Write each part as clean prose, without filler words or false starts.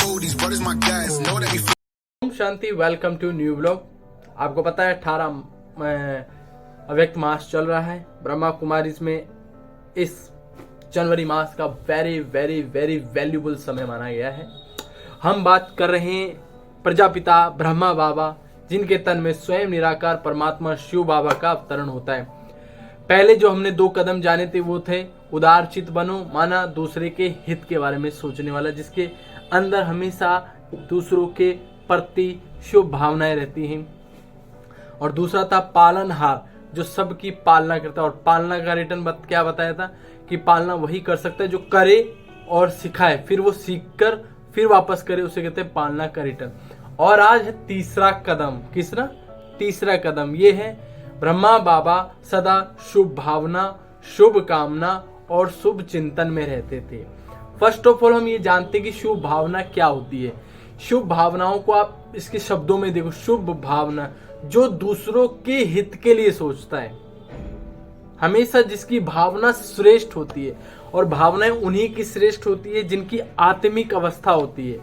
Om Shanti. Welcome to new blog. आपको पता है 18 अव्यक्त मास चल रहा है ब्रह्मा कुमारी में। इस जनवरी मास का वेरी वेरी वेरी वैल्यूबल समय माना गया है। हम बात कर रहे हैं प्रजापिता ब्रह्मा बाबा, जिनके तन में स्वयं निराकार परमात्मा शिव बाबा का अवतरण होता है। पहले जो हमने 2 कदम जाने थे वो थे उदार चित बनो, माना दूसरे के हित के बारे में सोचने वाला, जिसके अंदर हमेशा दूसरों के प्रति शुभ भावनाएं रहती हैं। और दूसरा था पालनहार, जो सबकी पालना करता है। और पालना का रिटर्न क्या बताया था कि पालना वही कर सकता है जो करे और सिखाए, फिर वो सीख कर फिर वापस करे, उसे कहते हैं पालना का रिटर्न। और आज है तीसरा कदम। किसरा? तीसरा कदम ये है ब्रह्मा बाबा सदा शुभ भावना, शुभ कामना और शुभ चिंतन में रहते थे। फर्स्ट ऑफ ऑल हम ये जानते हैं कि शुभ भावना क्या होती है। शुभ भावनाओं को आप इसके शब्दों में देखो। शुभ भावना जो दूसरों के हित के लिए सोचता है, हमेशा जिसकी भावना श्रेष्ठ होती है। और भावनाएं उन्हीं की श्रेष्ठ होती है जिनकी आत्मिक अवस्था होती है,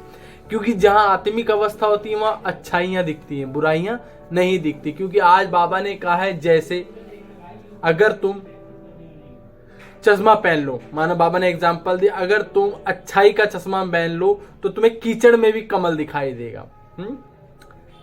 क्योंकि जहां आत्मिक अवस्था होती है वहां अच्छाइयां दिखती हैं, बुराइयां नहीं दिखती। क्योंकि आज बाबा ने कहा है, जैसे अगर तुम चश्मा पहन लो, मानो बाबा ने एग्जाम्पल दिया, अगर तुम अच्छाई का चश्मा पहन लो तो तुम्हें कीचड़ में भी कमल दिखाई देगा।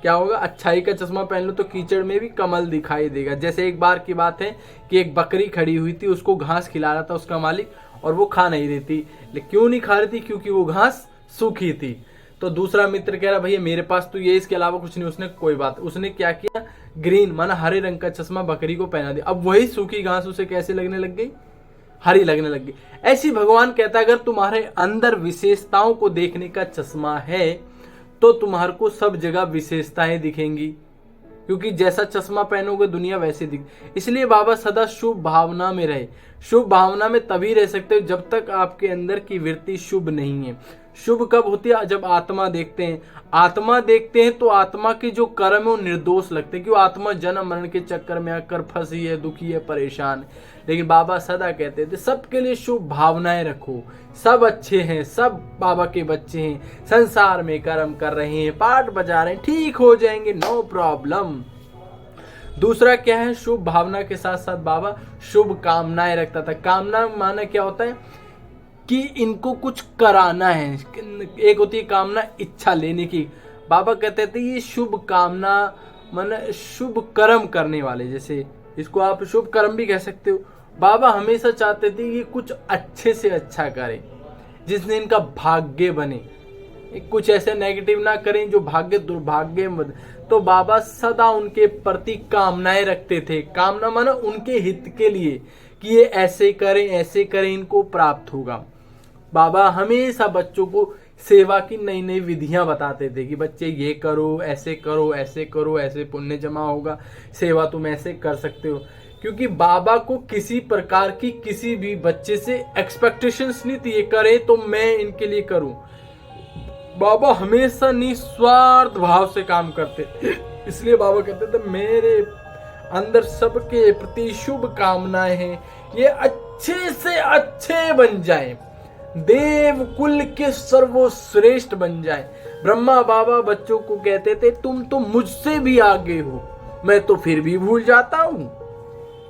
क्या होगा? अच्छाई का चश्मा पहन लो तो कीचड़ में भी कमल दिखाई देगा। जैसे एक बार की बात है कि एक बकरी खड़ी हुई थी, उसको घास खिला रहा था उसका मालिक, और वो खा नहीं रही थी। लेकिन क्यों नहीं खा रही थी? क्योंकि वो घास सूखी थी। तो दूसरा मित्र कह रहा, भैया मेरे पास तो ये, इसके अलावा कुछ नहीं। उसने कोई बात, उसने क्या किया, ग्रीन माना हरे रंग का चश्मा बकरी को पहना दिया। अब वही सूखी घास उसे कैसे लगने लग गई? हरी लगने लग गई। ऐसी भगवान कहता है, अगर तुम्हारे अंदर विशेषताओं को देखने का चश्मा है तो तुम्हारे को सब जगह विशेषताएं दिखेंगी, क्योंकि जैसा चश्मा पहनोगे दुनिया वैसे दिख। इसलिए बाबा सदा शुभ भावना में रहे। शुभ भावना में तभी रह सकते हो जब तक आपके अंदर की वृत्ति शुभ नहीं है। शुभ कब होती है? जब आत्मा देखते हैं। आत्मा देखते हैं तो आत्मा के जो कर्म है वो निर्दोष लगते हैं, क्यों? आत्मा जन्म मरण के चक्कर में आकर फंसी है, दुखी है, परेशान है। लेकिन बाबा सदा कहते थे सबके लिए शुभ भावनाएं रखो। सब अच्छे हैं, सब बाबा के बच्चे हैं, संसार में कर्म कर रहे हैं, पाठ बजा रहे हैं, ठीक हो जाएंगे, नो प्रॉब्लम। दूसरा क्या है? शुभ भावना के साथ साथ बाबा शुभ कामनाएं रखता था। कामना माना क्या होता है कि इनको कुछ कराना है। एक होती है कामना इच्छा लेने की। बाबा कहते थे ये शुभ कामना माने शुभ कर्म करने वाले, जैसे इसको आप शुभ कर्म भी कह सकते हो। बाबा हमेशा चाहते थे ये कुछ अच्छे से अच्छा करें, जिसने इनका भाग्य बने। कुछ ऐसे नेगेटिव ना करें जो भाग्य दुर्भाग्य में बदले। तो बाबा सदा उनके प्रति कामनाएं रखते थे। कामना माना उनके हित के लिए कि ये ऐसे करें, इनको प्राप्त होगा। बाबा हमेशा बच्चों को सेवा की नई नई विधियां बताते थे कि बच्चे ये करो, ऐसे करो, ऐसे करो, ऐसे पुण्य जमा होगा, सेवा तुम ऐसे कर सकते हो। क्योंकि बाबा को किसी प्रकार की किसी भी बच्चे से एक्सपेक्टेशंस नहीं थी, ये करे तो मैं इनके लिए करूं। बाबा हमेशा निस्वार्थ भाव से काम करते थे। इसलिए बाबा कहते थे मेरे अंदर सबके प्रति शुभ कामनाएं हैं, ये अच्छे से अच्छे बन जाएं, देव कुल के सर्वश्रेष्ठ बन जाएं। ब्रह्मा बाबा बच्चों को कहते थे तुम तो मुझसे भी आगे हो, मैं तो फिर भी भूल जाता हूं,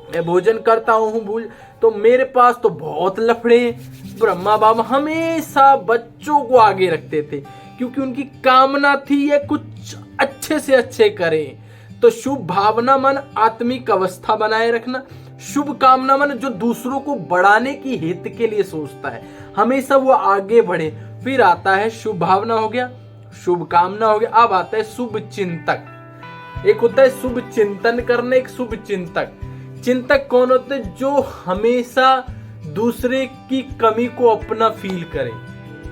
मैं भोजन करता हूं भूल, तो मेरे पास तो बहुत लफड़े हैं। ब्रह्मा बाबा हमेशा बच्चों को आगे रखते थे, क्योंकि उनकी कामना थी ये कुछ अच्छे से अच्छे करें। तो शुभ भावना मन आत्मिक अवस्था बनाए रखना। शुभ कामना मन जो दूसरों को बढ़ाने की हित के लिए सोचता है, हमेशा वो आगे बढ़े। फिर आता है शुभ भावना हो गया, शुभ कामना हो गया। अब आता है शुभ चिंतक। एक होता है शुभ चिंतन करने, एक शुभ चिंतक। चिंतक कौन होते हैं? जो हमेशा दूसरे की कमी को अपना फील करे।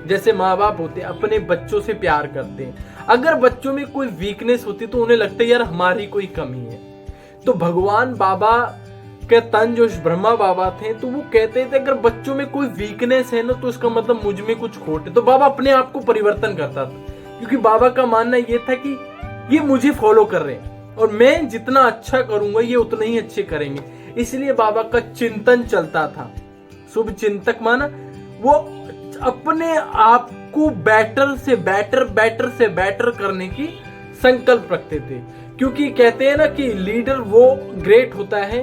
जैसे माँ बाप होते हैं, अपने बच्चों से प्यार करते हैं। अगर बच्चों में कोई वीकनेस होती तो उन्हें लगता है यार हमारी कोई कमी है। तो भगवान बाबा के तन जो ब्रह्मा बाबा थे, तो वो कहते थे अगर बच्चों में कोई वीकनेस है ना तो इसका मतलब मुझ में कुछ खोट है। तो बाबा अपने आप को परिवर्तन करता था, क्योंकि बाबा का मानना ये था कि ये मुझे फॉलो कर रहे हैं और मैं जितना अच्छा करूंगा ये उतना ही अच्छे करेंगे। इसलिए बाबा का चिंतन चलता था। शुभ चिंतक माना वो अपने आप को बेटर से बेटर, बेटर से बेटर करने की संकल्प रखते थे। क्योंकि कहते हैं ना कि लीडर वो ग्रेट होता है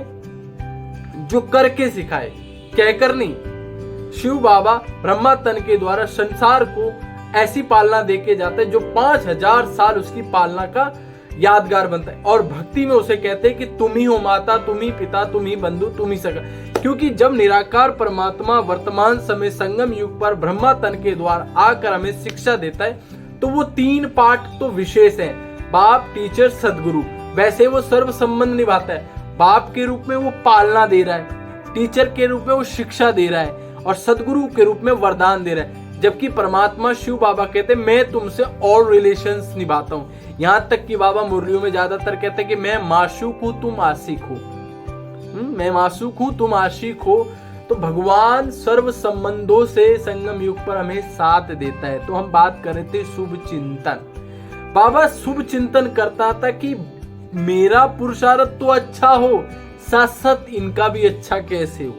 जो करके सिखाए, कहकर नहीं। शिव बाबा ब्रह्मा तन के द्वारा संसार को ऐसी पालना देके जाता है जो 5000 साल उसकी पालना का यादगार बनता है। और भक्ति में उसे कहते हैं कि तुम ही हो माता, तुम ही पिता, तुम ही बंधु, तुम ही सगा। क्योंकि जब निराकार परमात्मा वर्तमान समय संगम युग पर ब्रह्मा तन के द्वारा आकर हमें शिक्षा देता है, तो वो 3 पार्ट तो विशेष है, बाप, टीचर, सदगुरु। वैसे वो सर्व संबंध निभाता है। बाप के रूप में वो पालना दे रहा है, टीचर के रूप में वो शिक्षा दे रहा है, और सदगुरु के रूप में वरदान दे रहा है। जबकि परमात्मा शिव बाबा कहते हैं मैं तुमसे और रिलेशंस निभाता हूँ। यहाँ तक कि बाबा मुरलियों में ज्यादातर कहते हैं कि मैं माशूक हूँ, तुम आशिक हो। मैं माशूक हूँ, तुम आशिक हो। तो भगवान सर्व संबंधों से संगम युग पर हमें साथ देता है। तो हम बात कर रहे थे शुभ चिंतन। बाबा शुभ चिंतन करता था कि मेरा पुरुषार्थ तो अच्छा हो, साथ साथ इनका भी अच्छा कैसे हो।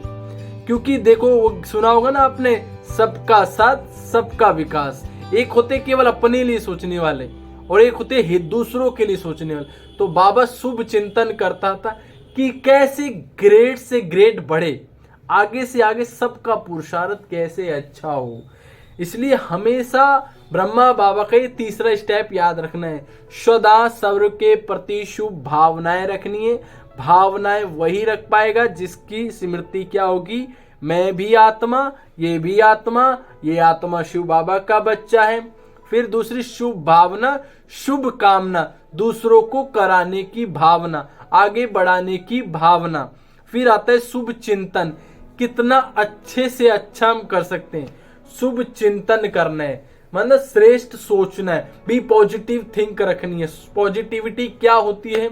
क्योंकि देखो वो सुना होगा ना आपने, सबका साथ सबका विकास। एक होते केवल अपने लिए सोचने वाले और एक होते दूसरों के लिए सोचने वाले। तो बाबा शुभ चिंतन करता था कि कैसे ग्रेड से ग्रेड बढ़े, आगे से आगे सबका पुरुषार्थ कैसे अच्छा हो। इसलिए हमेशा ब्रह्मा बाबा का ये तीसरा स्टेप याद रखना है, सदा सर्व के प्रति शुभ भावनाएं रखनी है। भावनाएं वही रख पाएगा जिसकी स्मृति क्या होगी, मैं भी आत्मा, ये भी आत्मा, ये आत्मा शिव बाबा का बच्चा है। फिर दूसरी शुभ भावना, शुभ कामना, दूसरों को कराने की भावना, आगे बढ़ाने की भावना। फिर आता है शुभ चिंतन, कितना अच्छे से अच्छा हम कर सकते हैं। शुभ चिंतन करना है मतलब श्रेष्ठ सोचना है, बी पॉजिटिव थिंक रखनी है। पॉजिटिविटी क्या होती है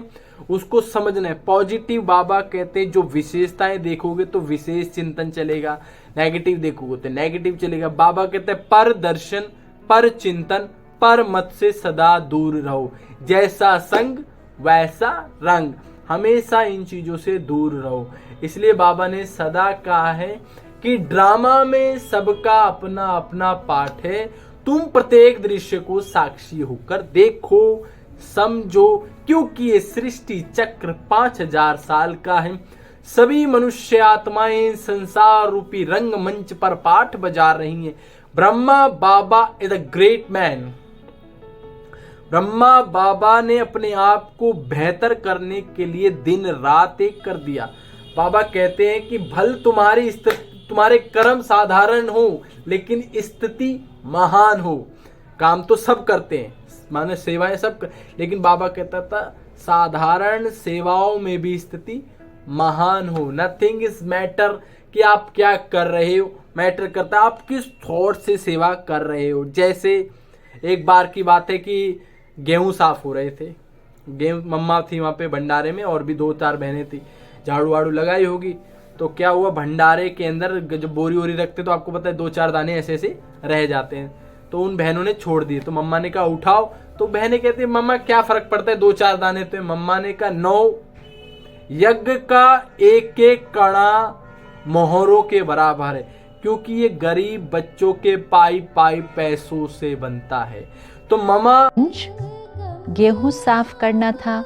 उसको समझना है। पॉजिटिव बाबा कहते हैं जो विशेषताएं देखोगे तो विशेष चिंतन चलेगा, नेगेटिव देखोगे तो नेगेटिव चलेगा। बाबा कहते हैं पर दर्शन, पर चिंतन, पर मत से सदा दूर रहो, जैसा संग वैसा रंग, हमेशा इन चीजों से दूर रहो। इसलिए बाबा ने सदा कहा है कि ड्रामा में सबका अपना अपना पार्ट है, तुम प्रत्येक दृश्य को साक्षी होकर देखो, समझो। क्योंकि ये सृष्टि चक्र 5000 साल का है। सभी मनुष्य आत्माएं संसार रूपी रंग मंच पर पाठ बजा रही हैं। Brahma Baba is a great man. Brahma Baba ने अपने आप को बेहतर करने के लिए दिन रात एक कर दिया। बाबा कहते हैं कि भल तुम्हारे कर्म साधारण हो लेकिन स्थिति महान हो। काम तो सब करते हैं, माने सेवाएं सब लेकिन बाबा कहता था साधारण सेवाओं में भी स्थिति महान हो। नथिंग इज मैटर कि आप क्या कर रहे हो, मैटर करता है आप किस थॉट से सेवा कर रहे हो। जैसे एक बार की बात है कि गेहूं साफ हो रहे थे, गेहूं मम्मा थी वहाँ पे भंडारे में और भी 2-4 बहनें थी, झाड़ू वाड़ू लगाई होगी। तो क्या हुआ, भंडारे के अंदर जब बोरी वोरी रखते तो आपको पता है 2-4 दाने ऐसे ऐसे रह जाते हैं। तो उन बहनों ने छोड़ दिए। तो मम्मा ने कहा उठाओ। तो बहनें कहती है मम्मा क्या फर्क पड़ता है 2-4 दाने। तो मम्मा ने कहा 9 यज्ञ का एक एक कणा मोहरों के बराबर है, क्योंकि ये गरीब बच्चों के पाई पाई पैसों से बनता है। तो मम्मा गेहूं साफ करना था,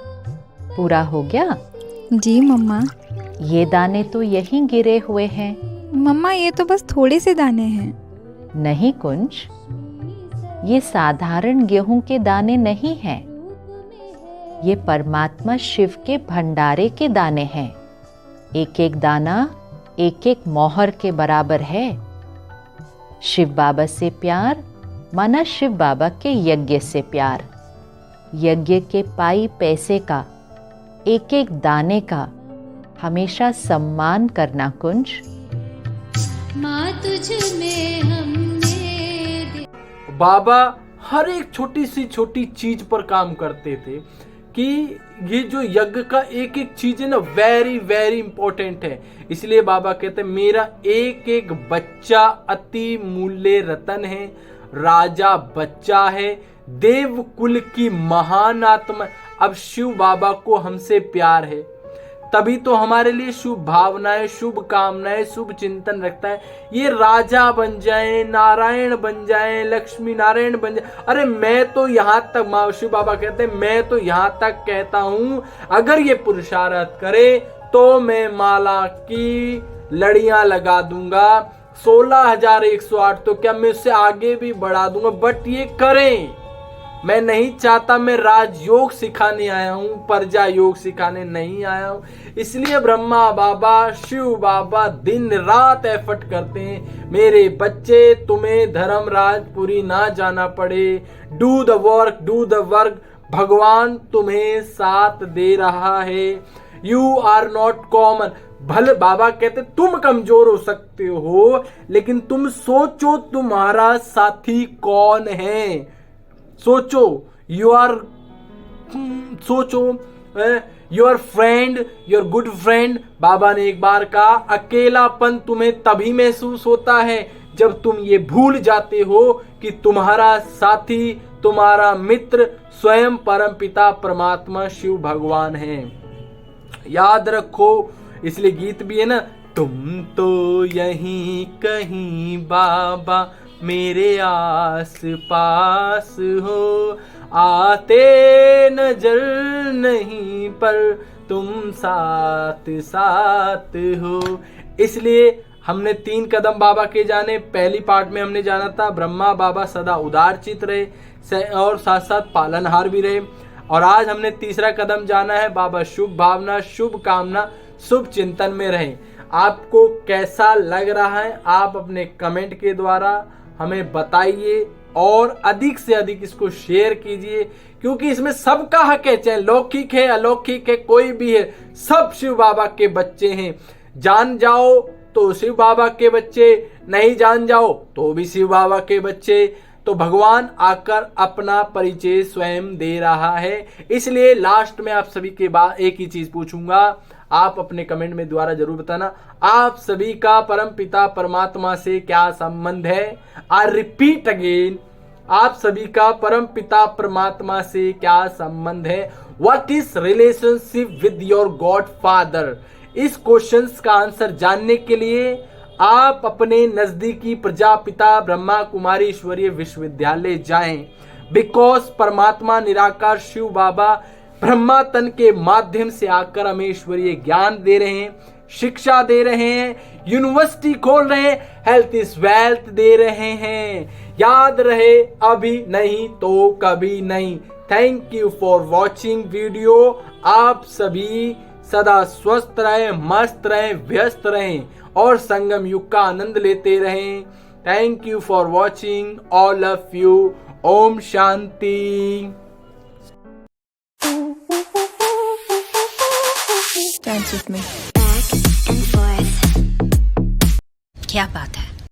पूरा हो गया? जी मम्मा। ये दाने तो यहीं गिरे हुए हैं। मम्मा ये तो बस थोड़े से दाने हैं। नहीं कुंज, ये साधारण गेहूं के दाने नहीं हैं। ये परमात्मा शिव के भंडारे के दाने हैं। एक एक दाना एक एक मोहर के बराबर है। शिव बाबा से प्यार माना शिव बाबा के यज्ञ से प्यार। यज्ञ के पाई पैसे का, एक एक दाने का हमेशा सम्मान करना कुंज। माँ तुझ में हमने बाबा हर एक छोटी सी छोटी चीज पर काम करते थे कि ये जो यज्ञ का एक एक चीज है ना वेरी वेरी इंपॉर्टेंट है। इसलिए बाबा कहते हैं मेरा एक एक बच्चा अति मूल्य रतन है, राजा बच्चा है, देव कुल की महान आत्मा। अब शिव बाबा को हमसे प्यार है, तभी तो हमारे लिए शुभ भावनाएं, शुभ कामनाएं, शुभ चिंतन रखता है। ये राजा बन जाए, नारायण बन जाए, लक्ष्मी नारायण बन जाए, अरे मैं तो यहां तक, माँ शिव बाबा कहते हैं, मैं तो यहां तक कहता हूं अगर ये पुरुषार्थ करे तो मैं माला की लड़ियां लगा दूंगा, 16,108, तो क्या मैं उससे आगे भी बढ़ा दूंगा, बट ये करें। मैं नहीं चाहता, मैं राजयोग सिखाने आया हूं, प्रजा योग सिखाने नहीं आया हूं। इसलिए ब्रह्मा बाबा, शिव बाबा दिन रात एफर्ट करते हैं, मेरे बच्चे तुम्हें धर्मराजपुरी ना जाना पड़े, do the work, do the work. भगवान तुम्हें साथ दे रहा है, यू आर नॉट कॉमन। भले बाबा कहते तुम कमजोर हो सकते हो, लेकिन तुम सोचो तुम्हारा साथी कौन है, सोचो, सोचो your friend, your good friend. Baba ने एक बार कहा अकेलापन तुम्हें तभी महसूस होता है जब तुम ये भूल जाते हो कि तुम्हारा साथी, तुम्हारा मित्र स्वयं परमपिता परमात्मा शिव भगवान है। याद रखो, इसलिए गीत भी है ना, तुम तो यहीं कहीं बाबा मेरे आस पास हो, आते नजर नहीं पर तुम साथ साथ हो। इसलिए हमने 3 कदम बाबा के जाने। पहली पार्ट में हमने जाना था ब्रह्मा बाबा सदा उदारचित रहे और साथ साथ पालनहार भी रहे, और आज हमने तीसरा कदम जाना है, बाबा शुभ भावना, शुभ कामना, शुभ चिंतन में रहे। आपको कैसा लग रहा है आप अपने कमेंट के द्वारा हमें बताइए, और अधिक से अधिक इसको शेयर कीजिए, क्योंकि इसमें सबका हक है, चाहे लौकिक है अलौकिक है कोई भी है, सब शिव बाबा के बच्चे हैं। जान जाओ तो शिव बाबा के बच्चे, नहीं जान जाओ तो भी शिव बाबा के बच्चे। तो भगवान आकर अपना परिचय स्वयं दे रहा है। इसलिए लास्ट में आप सभी के बाद एक ही चीज पूछूंगा, आप अपने कमेंट में द्वारा जरूर बताना, आप सभी का परम पिता परमात्मा से क्या संबंध है। आई रिपीट अगेन, आप सभी का परम पिता परमात्मा से क्या संबंध है। What is relationship with your God father. इस क्वेश्चन का आंसर जानने के लिए आप अपने नजदीकी प्रजापिता ब्रह्मा कुमारी ईश्वरीय विश्वविद्यालय जाएं, बिकॉज परमात्मा निराकार शिव बाबा ब्रह्मा तन के माध्यम से आकर हमें ईश्वरीय ज्ञान दे रहे हैं, शिक्षा दे रहे हैं, यूनिवर्सिटी खोल रहे हैं, हेल्थ इज वेल्थ दे रहे हैं। याद रहे, अभी नहीं तो कभी नहीं। Thank you for watching video. आप सभी सदा स्वस्थ रहें, मस्त रहें, व्यस्त रहें और संगम युग का आनंद लेते रहें। Thank you for watching, all of you. Om Shanti. Dance with me. Back and forth.